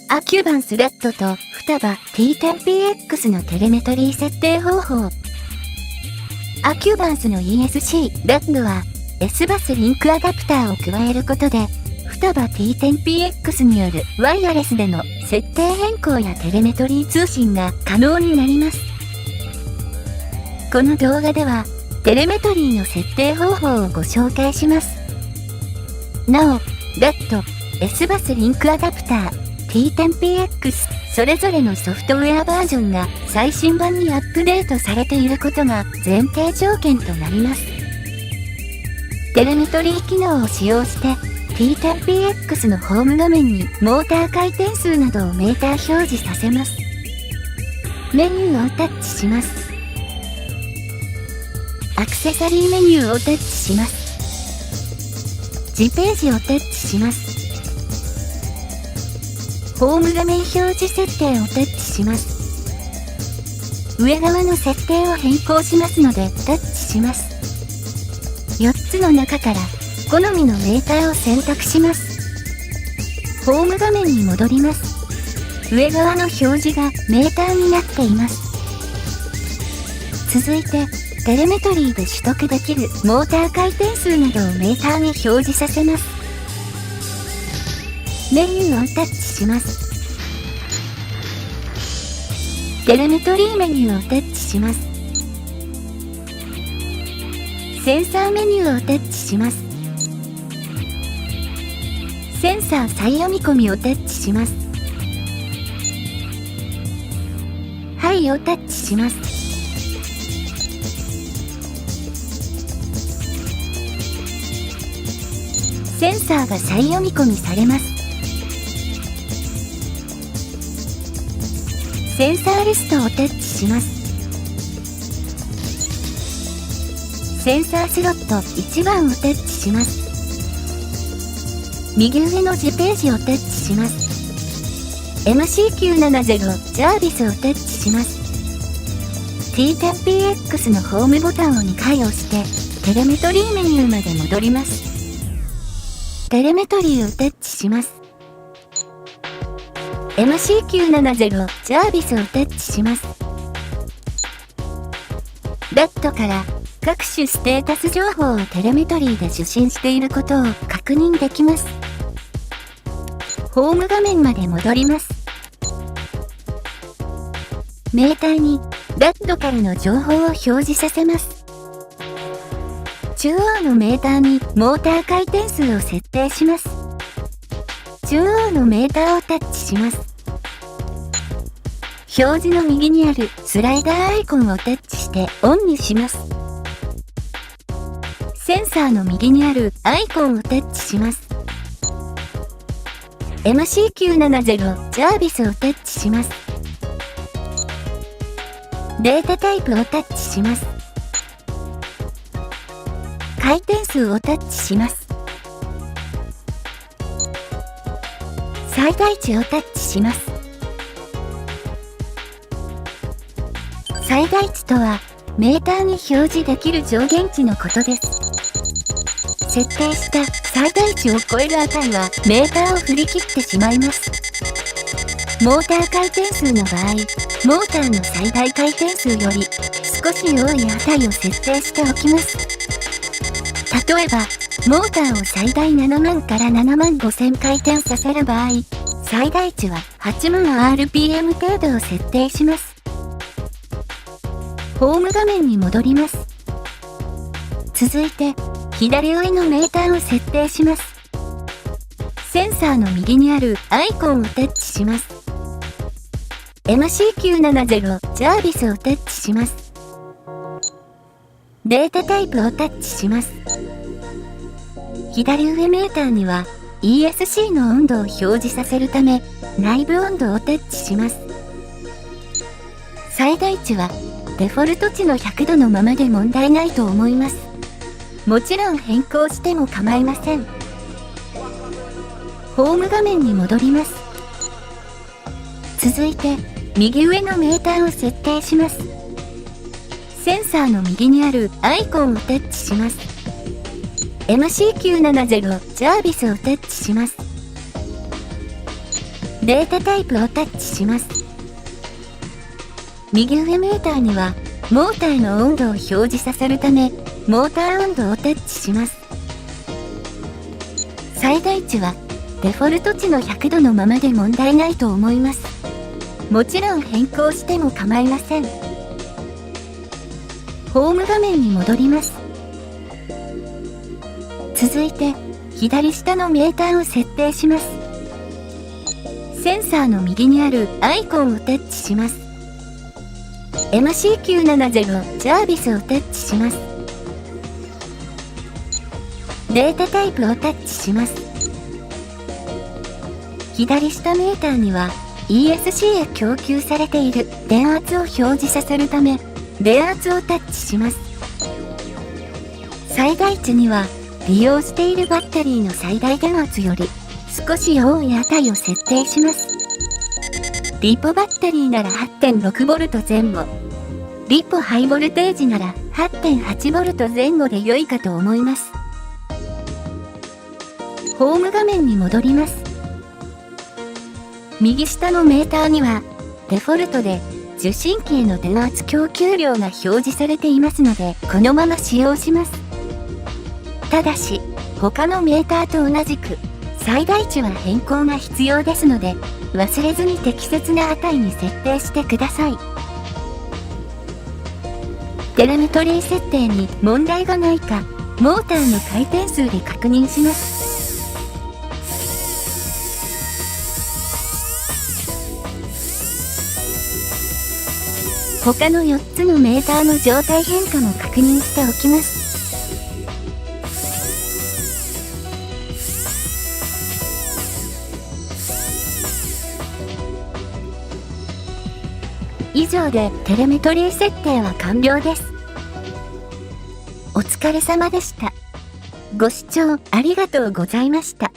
アキュバンスラットと双葉 T10PX のテレメトリー設定方法。アキュバンスの ESC ラットは S バスリンクアダプターを加えることで、双葉 T10PX によるワイヤレスでの設定変更やテレメトリー通信が可能になります。この動画では、テレメトリーの設定方法をご紹介します。なお、ラット、S バスリンクアダプター、T10PX それぞれのソフトウェアバージョンが最新版にアップデートされていることが前提条件となります。テレメトリー機能を使用して T10PX のホーム画面にモーター回転数などをメーター表示させます。メニューをタッチします。アクセサリーメニューをタッチします。次ページをタッチします。ホーム画面表示設定をタッチします。上側の設定を変更しますのでタッチします。4つの中から好みのメーターを選択します。ホーム画面に戻ります。上側の表示がメーターになっています。続いて、テレメトリーで取得できるモーター回転数などをメーターに表示させます。メニューをタッチします。テレメトリーメニューをタッチします。センサーメニューをタッチします。センサー再読み込みをタッチします。はいをタッチします。センサーが再読み込みされます。センサーリストをタッチします。センサースロット1番をタッチします。右上の次ページをタッチします。MC970 ジャービスをタッチします。T10PX のホームボタンを2回押してテレメトリーメニューまで戻ります。テレメトリーをタッチします。MC970 ジャービスをタッチします。ラットから各種ステータス情報をテレメトリーで受信していることを確認できます。ホーム画面まで戻ります。メーターにラットからの情報を表示させます。中央のメーターにモーター回転数を設定します。中央のメーターをタッチします。表示の右にあるスライダーアイコンをタッチしてオンにします。センサーの右にあるアイコンをタッチします。MC970 ジャービスをタッチします。データタイプをタッチします。回転数をタッチします。最大値をタッチします。最大値とは、メーターに表示できる上限値のことです。設定した最大値を超える値はメーターを振り切ってしまいます。モーター回転数の場合、モーターの最大回転数より少し多い値を設定しておきます。例えば、モーターを最大7万から7万5000回転させる場合、最大値は8万 RPM 程度を設定します。ホーム画面に戻ります。続いて、左上のメーターを設定します。センサーの右にあるアイコンをタッチします。MC970 ジャービスをタッチします。データタイプをタッチします。左上メーターには ESC の温度を表示させるため内部温度をタッチします。最大値はデフォルト値の100度のままで問題ないと思います。もちろん変更しても構いません。ホーム画面に戻ります。続いて右上のメーターを設定します。センサーの右にあるアイコンをタッチします。MC970 ジャービスをタッチします。データタイプをタッチします。右上メーターにはモーターの温度を表示させるため、モーター温度をタッチします。最大値はデフォルト値の100度のままで問題ないと思います。もちろん変更しても構いません。ホーム画面に戻ります。続いて左下のメーターを設定します。センサーの右にあるアイコンをタッチします。MC970 ジャービスをタッチします。データタイプをタッチします。左下メーターには ESC へ供給されている電圧を表示させるため、電圧をタッチします。最大値には利用しているバッテリーの最大電圧より少し多い値を設定します。リポバッテリーなら 8.6V 前後、リポハイボルテージなら 8.8V 前後で良いかと思います。ホーム画面に戻ります。右下のメーターにはデフォルトで受信機への電圧供給量が表示されていますので、このまま使用します。ただし他のメーターと同じく最大値は変更が必要ですので、忘れずに適切な値に設定してください。テレメトリー設定に問題がないか、モーターの回転数で確認します。他の4つのメーターの状態変化も確認しておきます。以上でテレメトリー設定は完了です。お疲れ様でした。ご視聴ありがとうございました。